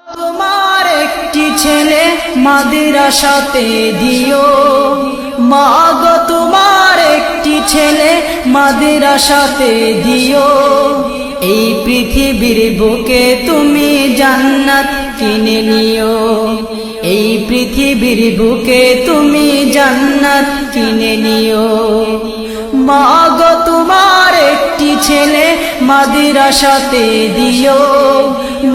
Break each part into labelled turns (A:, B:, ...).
A: তোমার একটি ছেলে মাদ্রাসাতে দিও, মাগো তোমার একটি ছেলে মাদ্রাসাতে দিও। এই পৃথিবীর বুকে তুমি জান্নাত কিনে নিও, এই পৃথিবীর বুকে তুমি জান্নাত কিনে নিও। মাগো তোমার একটি ছেলে মাদ্রাসাতে দিও,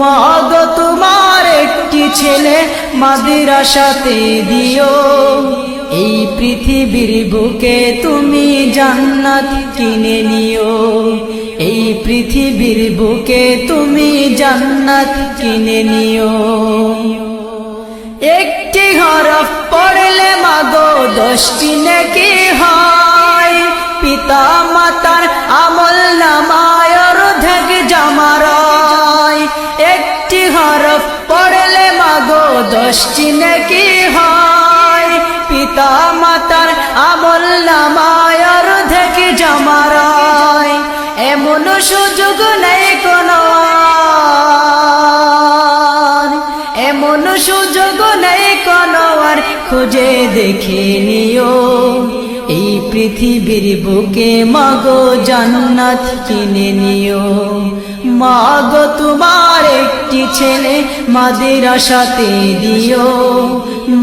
A: মাগো তোমার একটি ছেলে মাদ্রাসাতে দিও। এই পৃথিবীর বুকে তুমি জান্নাত কিনে নিও, এই পৃথিবীর বুকে তুমি জান্নাত কিনে নিও। একটি হরফ পড়লে মাগো 10টি নেকি হয়, পিতা মাতার আমল নামায় অর্ধেক জমারায়। একটি হরফ পড়লে মাগো 10টি নেকি হয়, পিতা মাতার আমল নামায় অর্ধেক জমারায়। এমন সুযোগ নেই কোনো, এমন সুযোগ নেই কোনো আর, খুঁজে দেখে নিও। এই পৃথিবীর বুকে মাগো জান্নাত কিনে নিও। মাগো তোমার একটি ছেলে মাদ্রাসাতে দিও,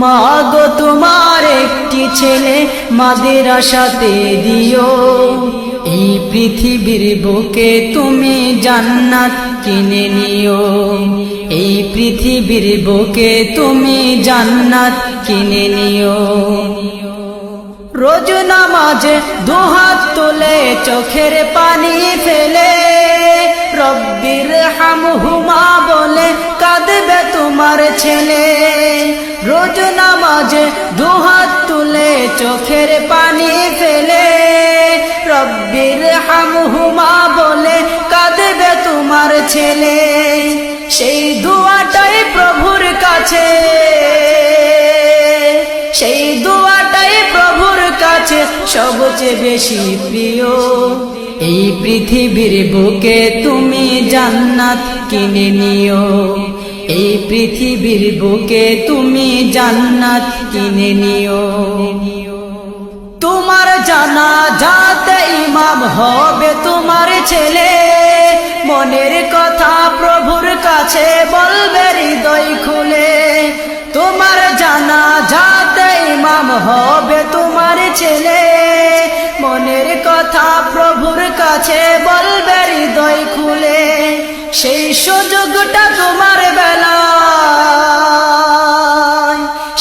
A: মাগো তোমার একটি ছেলে মাদ্রাসাতে দিও। এই পৃথিবীর বুকে তুমি জান্নাত কিনে নিও, এই পৃথিবীর বুকে তুমি জান্নাত কিনে নিও। রোজ নামাজে দুহাত তুলে চোখের পানি ফেলে, রব্বির হামহুমা বলে কাঁদবে তোমার ছেলে। রোজ নামাজে দুহাত তুলে চোখের পানি ফেলে, রব্বির হামহুমা বলে কাঁদবে তোমার ছেলে। সেই দুয়াটাই প্রভুর কাছে, সেই দুয়াটাই প্রভুর কাছে সবচেয়ে বেশি প্রিয়। এই পৃথিবীর বুকে তুমি জান্নাত কিনে নিও, এই পৃথিবীর বুকে তুমি জান্নাত কিনে নিও। তোমার জানাজাতে ইমাম হবে তোমার ছেলে, মনের কথা প্রভুর কাছে বলবে হৃদয় খুলে। তোমার জানাজাতে ইমাম হবে তোমার ছেলে, মনের কথা প্রভুর কাছে বলবে হৃদয় খুলে। সেই সুযোগটা তোমার বেলায়,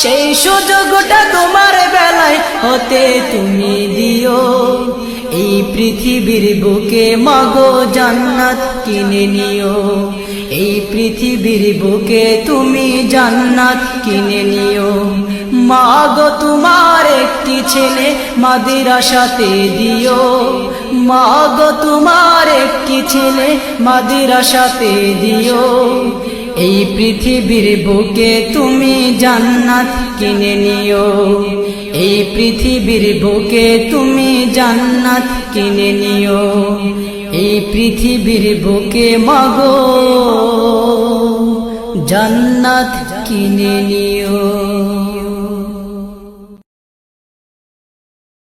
A: সেই সুযোগটা তোমার বেলায় হতে তুমি দিও। এই পৃথিবীর বুকে মাগো জান্নাত কিনে নিও, এই পৃথিবীর বুকে তুমি জান্নাত কিনে নিও। মাগো তোমার একটি ছেলে মাদ্রাসাতে দিও, মাগো তোমার একটি ছেলে মাদ্রাসাতে দিও। এই পৃথিবীর বুকে তুমি জান্নাত কিনে নিও, এই পৃথিবীর বুকে তুমি জান্নাত কিনে নিও। এই পৃথিবীর বুকে মাগো জান্নাত কিনে নিও।